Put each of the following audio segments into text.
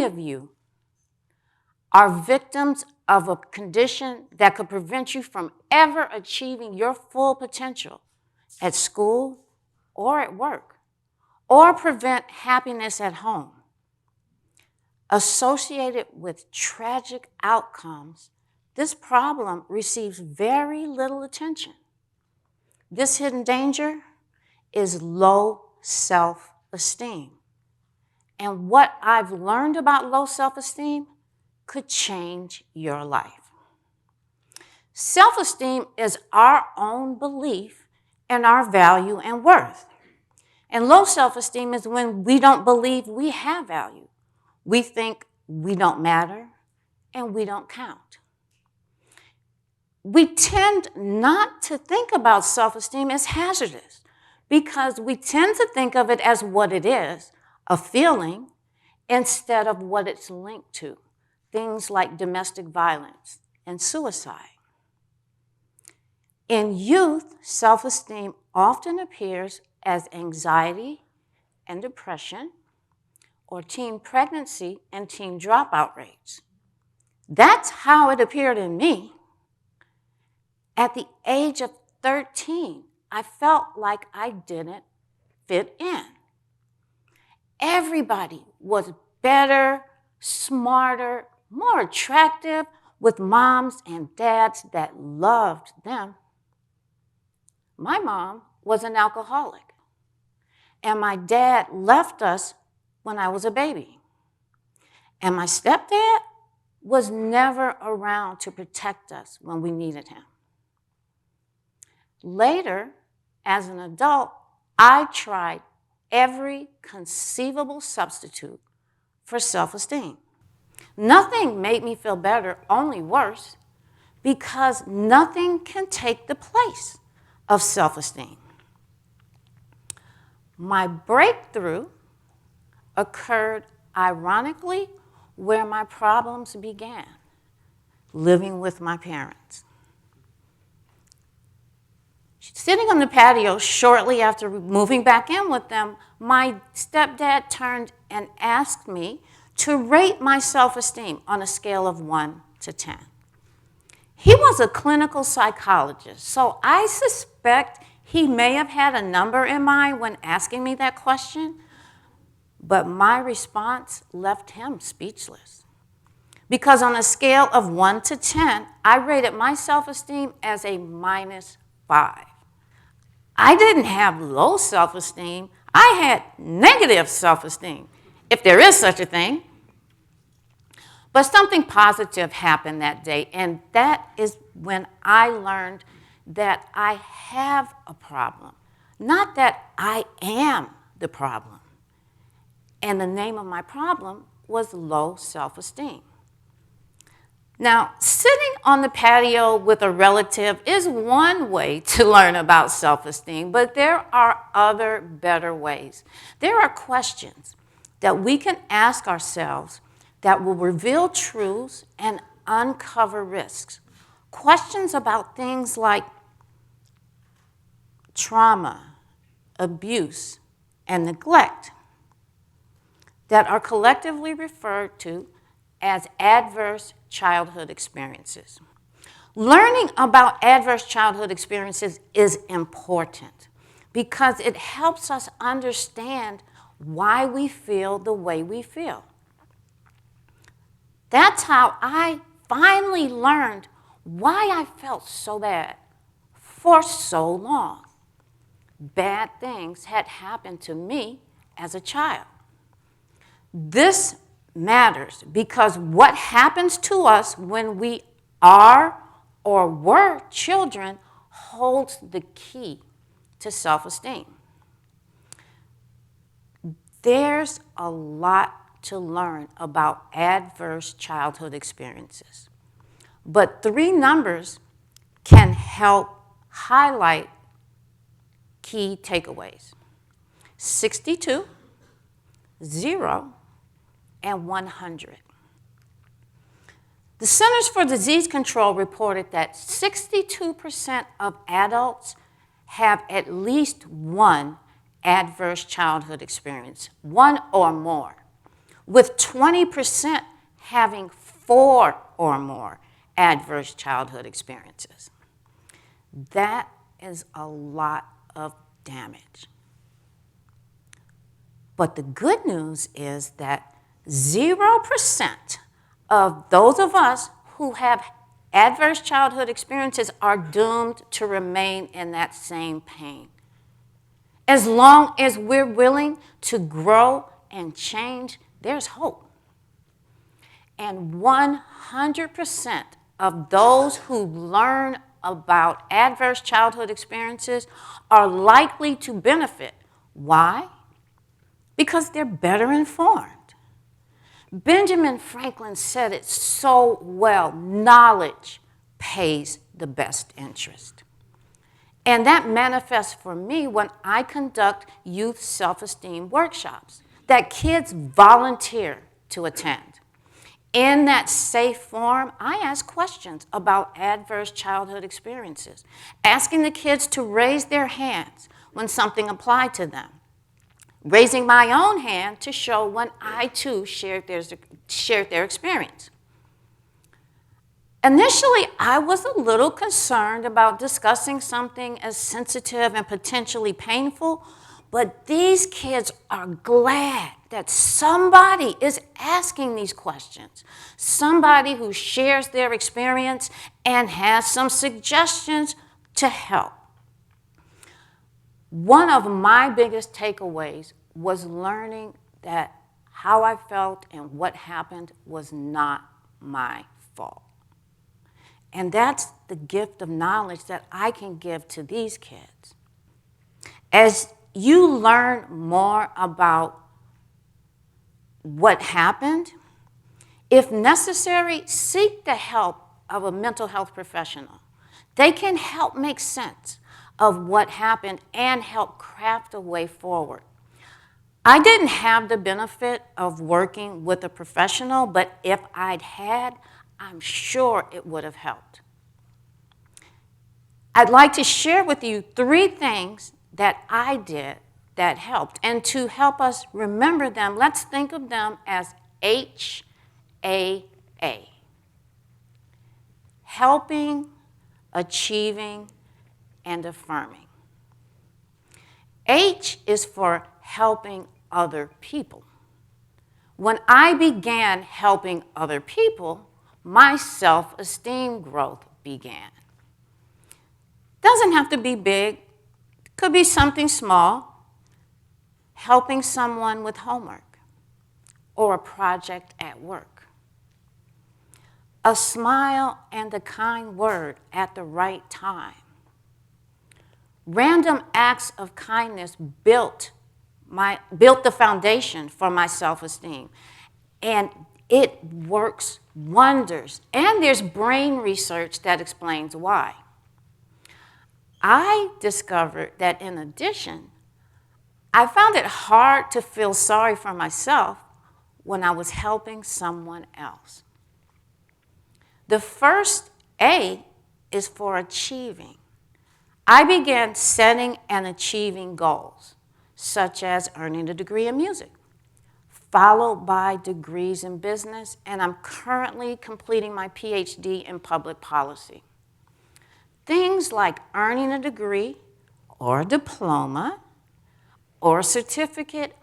of you are victims of a condition that could prevent you from ever achieving your full potential at school or at work, or prevent happiness at home. Associated with tragic outcomes, this problem receives very little attention. This hidden danger is low self-esteem. And what I've learned about low self-esteem could change your life. Self-esteem is our own belief in our value and worth. And low self-esteem is when we don't believe we have value. We think we don't matter and we don't count. We tend not to think about self-esteem as hazardous because we tend to think of it as what it is, a feeling, instead of what it's linked to, things like domestic violence and suicide. In youth, self-esteem often appears as anxiety and depression, or teen pregnancy and teen dropout rates. That's how it appeared in me. At the age of 13, I felt like I didn't fit in. Everybody was better, smarter, more attractive, with moms and dads that loved them. My mom was an alcoholic, and my dad left us when I was a baby. And my stepdad was never around to protect us when we needed him. Later, as an adult, I tried every conceivable substitute for self-esteem. Nothing made me feel better, only worse, because nothing can take the place of self-esteem. My breakthrough occurred, ironically, where my problems began, living with my parents. Sitting on the patio shortly after moving back in with them, my stepdad turned and asked me to rate my self-esteem on a scale of 1 to 10. He was a clinical psychologist, so I suspect he may have had a number in mind when asking me that question, but my response left him speechless. Because on a scale of 1 to 10, I rated my self-esteem as a -5. I didn't have low self-esteem. I had negative self-esteem, if there is such a thing. But something positive happened that day, and that is when I learned that I have a problem, not that I am the problem. And the name of my problem was low self-esteem. Now, sitting on the patio with a relative is one way to learn about self-esteem, but there are other better ways. There are questions that we can ask ourselves that will reveal truths and uncover risks. Questions about things like trauma, abuse, and neglect that are collectively referred to as adverse childhood experiences. Learning about adverse childhood experiences is important because it helps us understand why we feel the way we feel. That's how I finally learned why I felt so bad for so long. Bad things had happened to me as a child. This matters because what happens to us when we are or were children holds the key to self-esteem. There's a lot to learn about adverse childhood experiences, but 3 numbers can help highlight key takeaways: 62, 0, and 100. The Centers for Disease Control reported that 62% of adults have at least one adverse childhood experience, one or more, with 20% having 4 or more adverse childhood experiences. That is a lot of damage. But the good news is that 0% of those of us who have adverse childhood experiences are doomed to remain in that same pain. As long as we're willing to grow and change, there's hope. And 100% of those who learn about adverse childhood experiences are likely to benefit. Why? Because they're better informed. Benjamin Franklin said it so well, knowledge pays the best interest. And that manifests for me when I conduct youth self-esteem workshops that kids volunteer to attend. In that safe forum, I ask questions about adverse childhood experiences, asking the kids to raise their hands when something applied to them, raising my own hand to show when I too shared their experience. Initially, I was a little concerned about discussing something as sensitive and potentially painful, but these kids are glad that somebody is asking these questions, somebody who shares their experience and has some suggestions to help. One of my biggest takeaways was learning that how I felt and what happened was not my fault. And that's the gift of knowledge that I can give to these kids. As you learn more about what happened, if necessary, seek the help of a mental health professional. They can help make sense of what happened and help craft a way forward. I didn't have the benefit of working with a professional, but if I'd had, I'm sure it would have helped. I'd like to share with you 3 things that I did that helped. And to help us remember them, let's think of them as HAA. Helping, achieving, and affirming. H is for helping other people. When I began helping other people, my self-esteem growth began. Doesn't have to be big. Could be something small. Helping someone with homework or a project at work. A smile and a kind word at the right time. Random acts of kindness built the foundation for my self-esteem. And it works wonders. And there's brain research that explains why. I discovered that in addition, I found it hard to feel sorry for myself when I was helping someone else. The first A is for achieving. I began setting and achieving goals, such as earning a degree in music, followed by degrees in business, and I'm currently completing my PhD in public policy. Things like earning a degree or a diploma or a certificate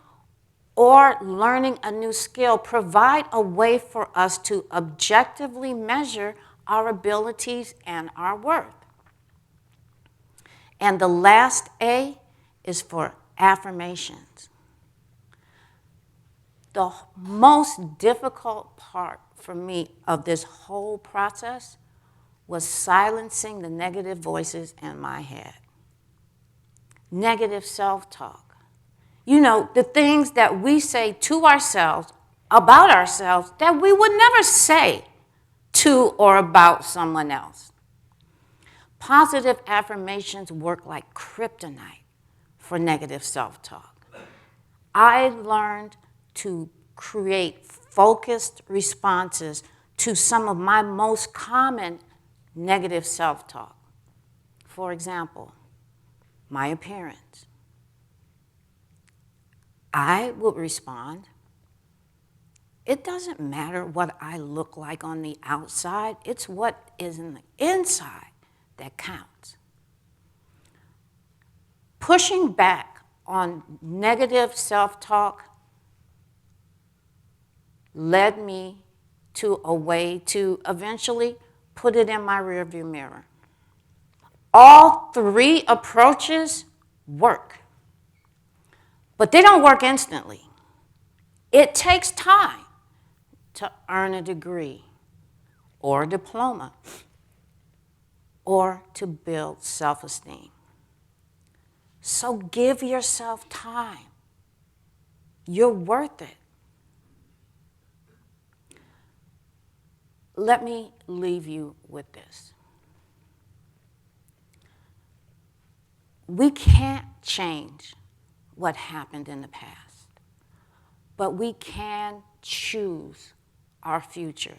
or learning a new skill provide a way for us to objectively measure our abilities and our worth. And the last A is for affirmations. The most difficult part for me of this whole process was silencing the negative voices in my head. Negative self-talk. You know, the things that we say to ourselves, about ourselves, that we would never say to or about someone else. Positive affirmations work like kryptonite for negative self-talk. I learned to create focused responses to some of my most common negative self-talk. For example, my appearance. I would respond, It doesn't matter what I look like on the outside. It's what is in the inside that counts. Pushing back on negative self-talk led me to a way to eventually put it in my rearview mirror. All three approaches work, but they don't work instantly. It takes time to earn a degree or a diploma or to build self-esteem. So give yourself time. You're worth it. Let me leave you with this. We can't change what happened in the past, but we can choose our future.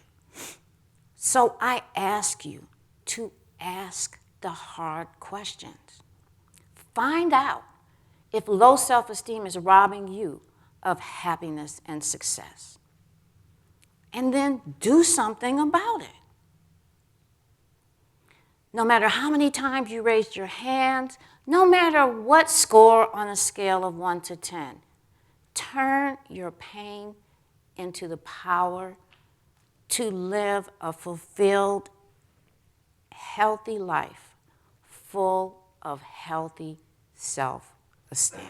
So I ask you to ask the hard questions. Find out if low self-esteem is robbing you of happiness and success. And then do something about it. No matter how many times you raised your hands, no matter what score on a scale of 1 to 10, turn your pain into the power to live a fulfilled, healthy life full of healthy self-esteem.